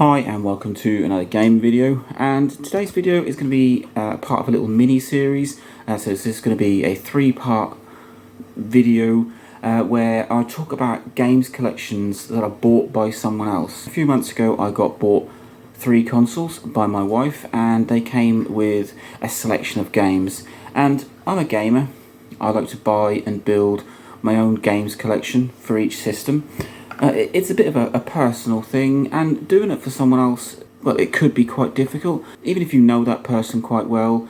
Hi and welcome to another game video, and today's video is going to be part of a little mini series. So this is going to be a three-part video where I talk about games collections that are bought by someone else. A few months ago I got bought 3 consoles by my wife, and they came with a selection of games. And I'm a gamer. I like to buy and build my own games collection for each system. It's a bit of a personal thing, and doing it for someone else, well, it could be quite difficult. Even if you know that person quite well,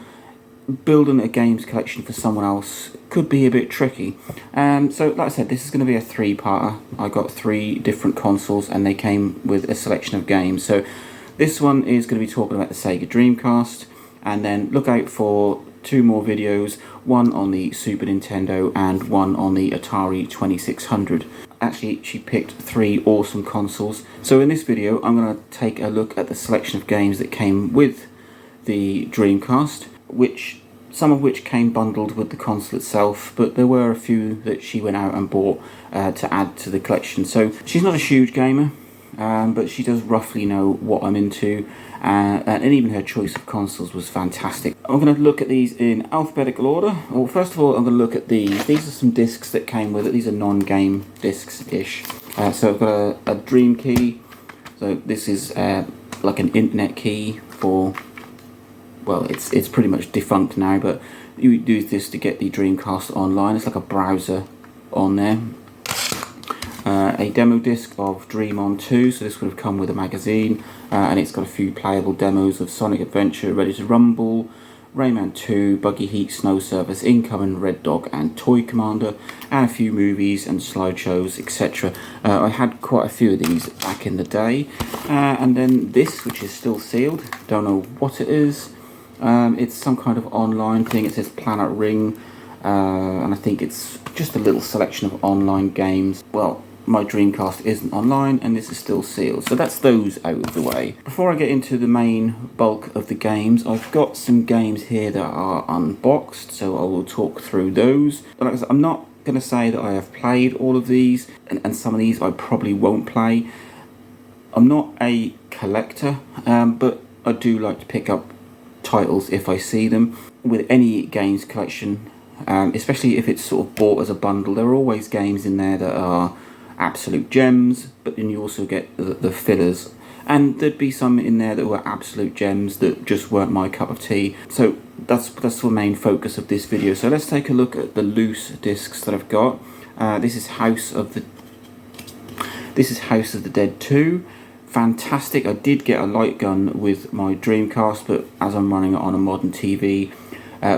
building a games collection for someone else could be a bit tricky. So like I said, this is going to be a 3-parter. I got 3 different consoles and they came with a selection of games. So this one is going to be talking about the Sega Dreamcast, and then look out for 2 more videos, one on the Super Nintendo and one on the Atari 2600. Actually, she picked 3 awesome consoles. So in this video, I'm going to take a look at the selection of games that came with the Dreamcast, some of which came bundled with the console itself, but there were a few that she went out and bought to add to the collection. So she's not a huge gamer, but she does roughly know what I'm into, and even her choice of consoles was fantastic. I'm going to look at these in alphabetical order. Well, first of all, I'm going to look at these. These are some discs that came with it. These are non-game discs-ish. So I've got a Dream Key. So this is like an internet key for, well, it's pretty much defunct now, but you use this to get the Dreamcast online. It's like a browser on there. A demo disc of Dream On 2, so this would have come with a magazine, and it's got a few playable demos of Sonic Adventure, Ready to Rumble, Rayman 2, Buggy Heat, Snow Surface, Incoming, Red Dog and Toy Commander, and a few movies and slideshows, etc. I had quite a few of these back in the day. And then this, which is still sealed, don't know what it is. It's some kind of online thing. It says Planet Ring, and I think it's just a little selection of online games. Well, my Dreamcast isn't online and this is still sealed, so that's those out of the way. Before I get into the main bulk of the games, I've got some games here that are unboxed, so I will talk through those. But like I said, I'm not going to say that I have played all of these, and some of these I probably won't play. I'm not a collector, but I do like to pick up titles if I see them. With any games collection, especially if it's sort of bought as a bundle, there are always games in there that are absolute gems, but then you also get the fillers, and there'd be some in there that were absolute gems that just weren't my cup of tea. So that's the main focus of this video. So let's take a look at the loose discs that I've got. This is House of the Dead 2. Fantastic. I did get a light gun with my Dreamcast, but as I'm running it on a modern TV,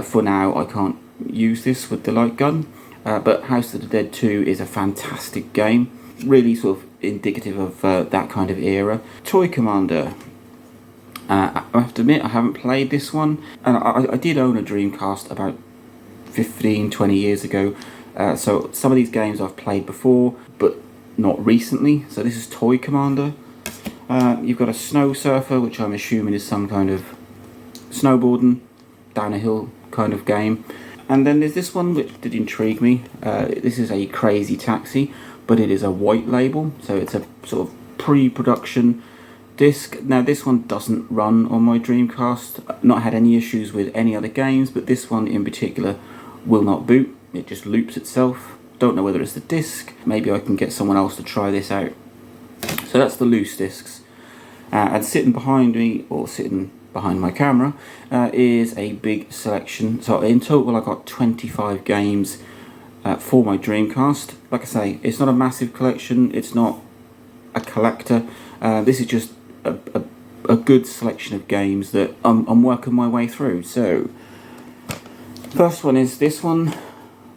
for now I can't use this with the light gun. But House of the Dead 2 is a fantastic game, really sort of indicative of that kind of era. Toy Commander, I have to admit I haven't played this one, and I did own a Dreamcast about 15-20 years ago, so some of these games I've played before, but not recently. So this is Toy Commander. You've got a Snow Surfer, which I'm assuming is some kind of snowboarding down a hill kind of game. And then there's this one which did intrigue me. This is a Crazy Taxi, but it is a white label, so it's a sort of pre-production disc. Now this one doesn't run on my Dreamcast. I've not had any issues with any other games, but this one in particular will not boot. It just loops itself. Don't know whether it's the disc. Maybe I can get someone else to try this out. So that's the loose discs. And sitting behind me, or sitting behind my camera, is a big selection. So in total I got 25 games for my Dreamcast. Like I say, it's not a massive collection, it's not a collector. This is just a good selection of games that I'm working my way through. So first one is this one.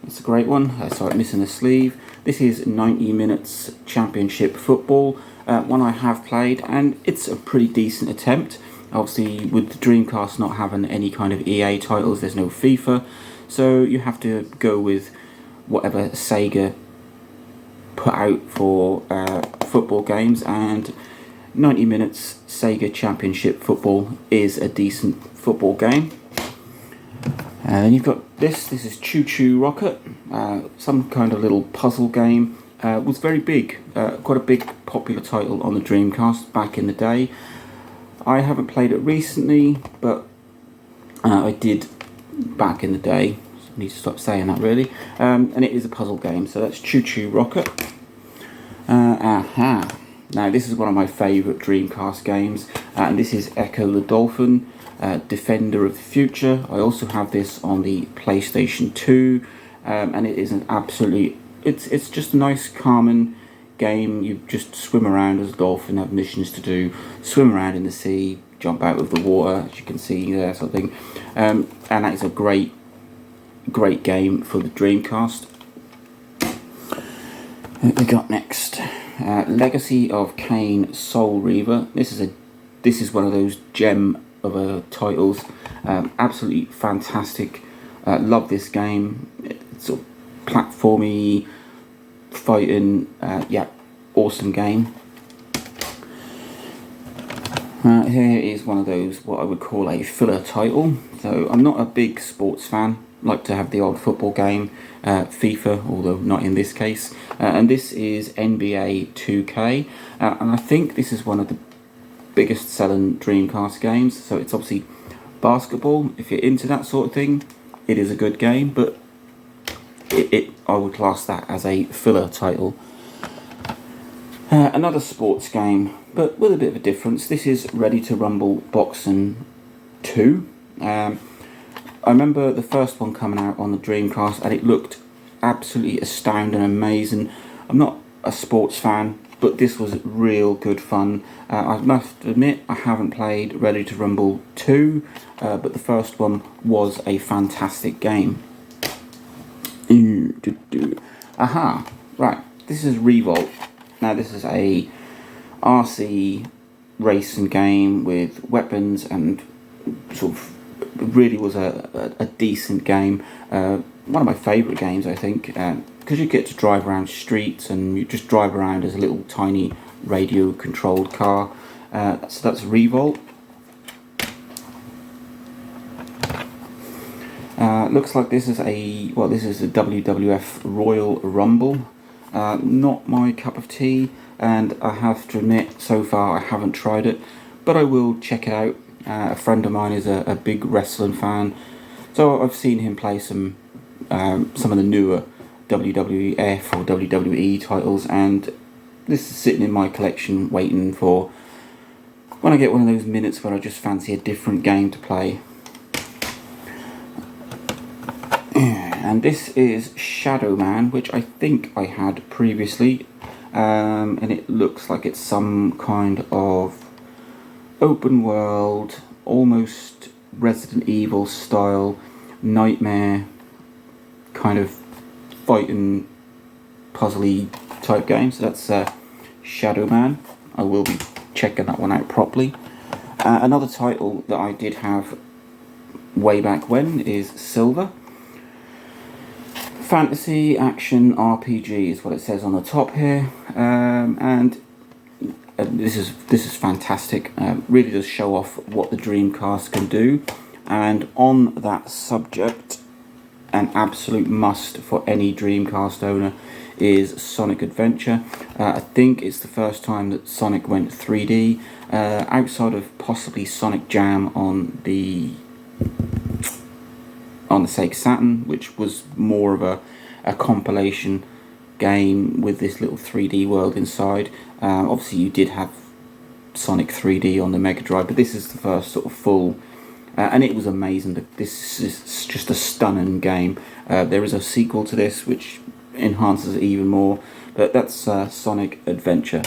It's a great one. Sorry, missing a sleeve. This is 90 Minutes Championship Football, one I have played, and it's a pretty decent attempt. Obviously, with the Dreamcast not having any kind of EA titles, there's no FIFA, so you have to go with whatever Sega put out for football games, and 90 Minutes Sega Championship Football is a decent football game. And you've got this is Choo Choo Rocket, some kind of little puzzle game. was very big, quite a big popular title on the Dreamcast back in the day. I haven't played it recently, but I did back in the day. I need to stop saying that really. And it is a puzzle game, so that's Choo Choo Rocket. Now this is one of my favourite Dreamcast games, and this is Echo the Dolphin, Defender of the Future. I also have this on the PlayStation 2, and it is an absolutely, it's just a nice calming game. You just swim around as a dolphin, have missions to do, swim around in the sea, jump out of the water, as you can see there, sort of thing. And that is a great game for the Dreamcast. What we got next? Legacy of Kain Soul Reaver. This is one of those gem of titles. Absolutely fantastic. Love this game. It's sort of platformy, fighting. Yeah, awesome game. Here is one of those, what I would call a filler title. So I'm not a big sports fan. Like to have the old football game, FIFA, although not in this case. And this is NBA 2K, and I think this is one of the biggest selling Dreamcast games. So it's obviously basketball. If you're into that sort of thing, it is a good game, but I would class that as a filler title. Another sports game, but with a bit of a difference. This is Ready to Rumble Boxing 2. I remember the first one coming out on the Dreamcast, and it looked absolutely astounding, amazing. I'm not a sports fan, but this was real good fun. I must admit, I haven't played Ready to Rumble 2, but the first one was a fantastic game. Aha, right, this is Revolt. Now this is a RC racing game with weapons, and sort of really was a decent game. One of my favourite games, I think, because you get to drive around streets and you just drive around as a little tiny radio controlled car. So that's Revolt. Looks like this is a WWF Royal Rumble. Not my cup of tea, and I have to admit, so far I haven't tried it, but I will check it out. A friend of mine is a big wrestling fan, so I've seen him play some of the newer WWF or WWE titles, and this is sitting in my collection waiting for when I get one of those minutes where I just fancy a different game to play. And this is Shadow Man, which I think I had previously, and it looks like it's some kind of open world, almost Resident Evil style, nightmare kind of fighting puzzly type game. So that's Shadow Man. I will be checking that one out properly. Another title that I did have way back when is Silver. Fantasy action RPG is what it says on the top here, and this is fantastic. Really does show off what the Dreamcast can do. And on that subject, an absolute must for any Dreamcast owner is Sonic Adventure. I think it's the first time that Sonic went 3D, outside of possibly Sonic Jam on the Sega Saturn, which was more of a compilation game with this little 3D world inside. Obviously you did have Sonic 3D on the Mega Drive, but this is the first sort of full, and it was amazing. This is just a stunning game. There is a sequel to this which enhances it even more, but that's Sonic Adventure.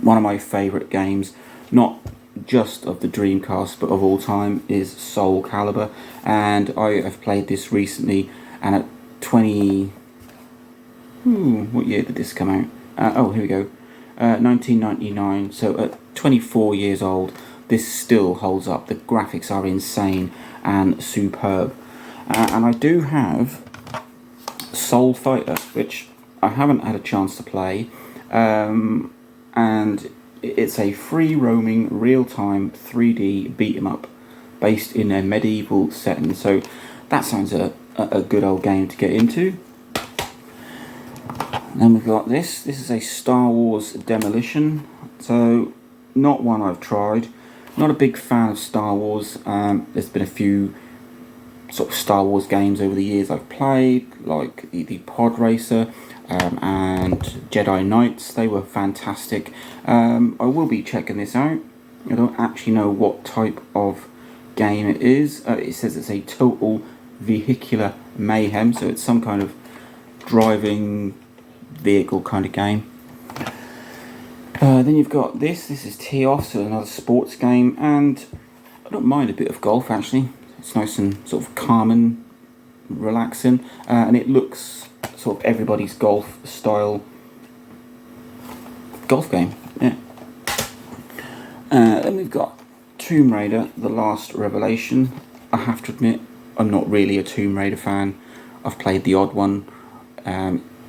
One of my favourite games, not just of the Dreamcast but of all time, is Soul Calibur, and I have played this recently, and at what year did this come out? Here we go, 1999. So at 24 years old, this still holds up. The graphics are insane and superb. And I do have Soul Fighter, which I haven't had a chance to play, and it's a free-roaming, real-time 3D beat-em-up based in a medieval setting. So that sounds a good old game to get into. Then we've got this. This is a Star Wars Demolition. So, not one I've tried. Not a big fan of Star Wars. There's been a few sort of Star Wars games over the years I've played, like the Pod Racer and Jedi Knights. They were fantastic. I will be checking this out. I don't actually know what type of game it is. It says it's a total vehicular mayhem, so it's some kind of driving vehicle kind of game. Then you've got this is Tee Off, so another sports game, and I don't mind a bit of golf actually. It's nice and sort of calm and relaxing, and it looks sort of everybody's golf style golf game. Yeah. Then we've got Tomb Raider: The Last Revelation. I have to admit, I'm not really a Tomb Raider fan. I've played the odd one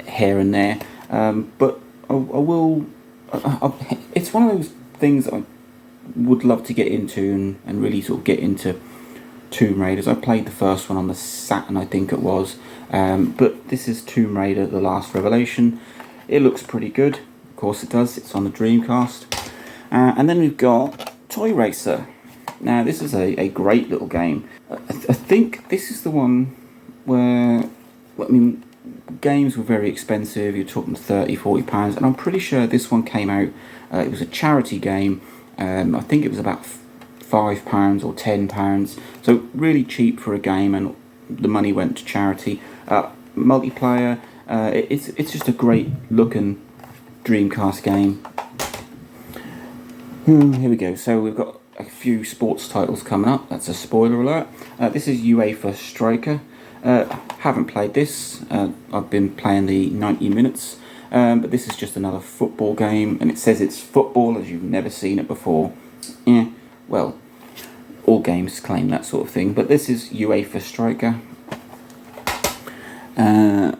here and there, but I will. It's one of those things I would love to get into and really sort of get into Tomb Raiders. I played the first one on the Saturn, I think it was, but this is Tomb Raider: The Last Revelation. It looks pretty good, of course it does. It's on the Dreamcast. And then we've got Toy Racer. Now this is a great little game. I think this is the one where, I mean, games were very expensive. You're talking £30-40, and I'm pretty sure this one came out. It was a charity game. I think it was about £5 or £10, so really cheap for a game, and the money went to charity. Multiplayer. It's just a great looking Dreamcast game. Here we go. So we've got a few sports titles coming up. That's a spoiler alert. This is UEFA Striker. Haven't played this. I've been playing the 90 minutes, but this is just another football game, and it says it's football as you've never seen it before. Yeah, well, all games claim that sort of thing, but this is UEFA Striker. And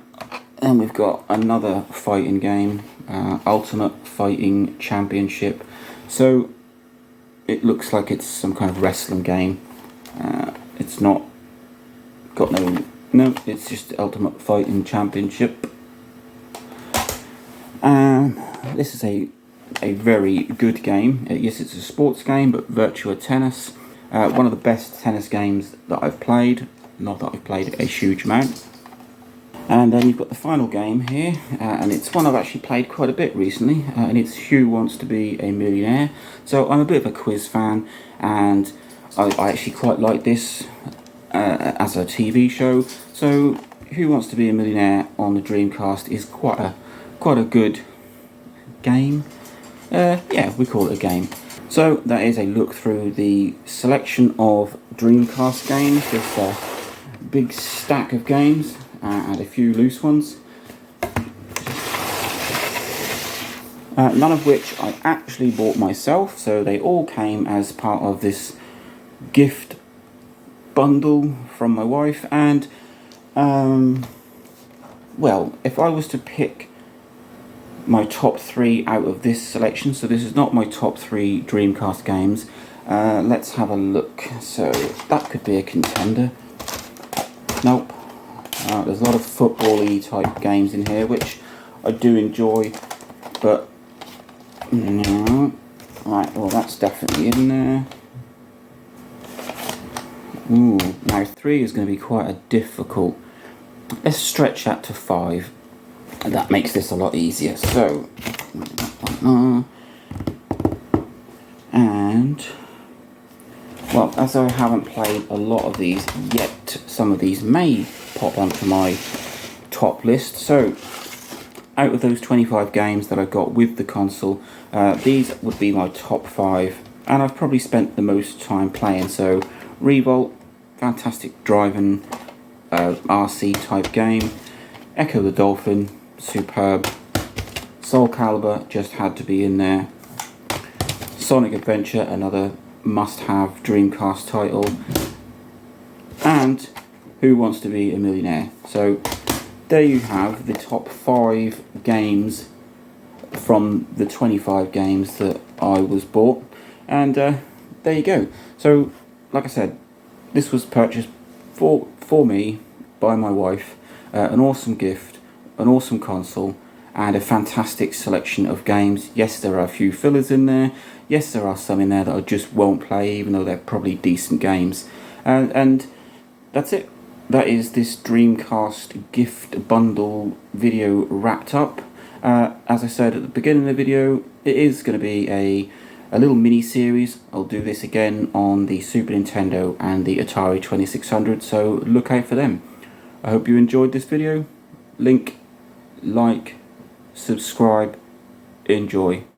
we've got another fighting game, Ultimate Fighting Championship. So it looks like it's some kind of wrestling game. It's not got no, it's just Ultimate Fighting Championship. This is a very good game. Yes, it's a sports game, but Virtua Tennis. One of the best tennis games that I've played. Not that I've played a huge amount. And then you've got the final game here, and it's one I've actually played quite a bit recently, and it's Who Wants to Be a Millionaire. So I'm a bit of a quiz fan, and I actually quite like this as a TV show. So Who Wants to Be a Millionaire on the Dreamcast is quite a good game. Yeah, we call it a game. So that is a look through the selection of Dreamcast games. This big stack of games. And a few loose ones, none of which I actually bought myself, so they all came as part of this gift bundle from my wife. And well, if I was to pick my top 3 out of this selection, so this is not my top 3 Dreamcast games, let's have a look. So that could be a contender. Nope. There's a lot of football-y type games in here, which I do enjoy, but no. Right, well that's definitely in there. Ooh, now 3 is going to be quite a difficult. Let's stretch that to 5, and that makes this a lot easier. So, and well, as I haven't played a lot of these yet, some of these may pop onto my top list. So out of those 25 games that I got with the console, these would be my top 5, and I've probably spent the most time playing. So Revolt, fantastic driving RC type game. Echo the Dolphin, superb. Soul Calibur just had to be in there. Sonic Adventure, another must-have Dreamcast title. And Who Wants to Be a Millionaire. So there you have the top 5 games from the 25 games that I was bought, and there you go. So like I said, this was purchased for me by my wife, an awesome gift, an awesome console, and a fantastic selection of games. Yes, there are a few fillers in there. Yes, there are some in there that I just won't play, even though they're probably decent games. And that's it. That is this Dreamcast gift bundle video wrapped up. As I said at the beginning of the video, it is going to be a little mini series. I'll do this again on the Super Nintendo and the Atari 2600, so look out for them. I hope you enjoyed this video. Like, subscribe, enjoy.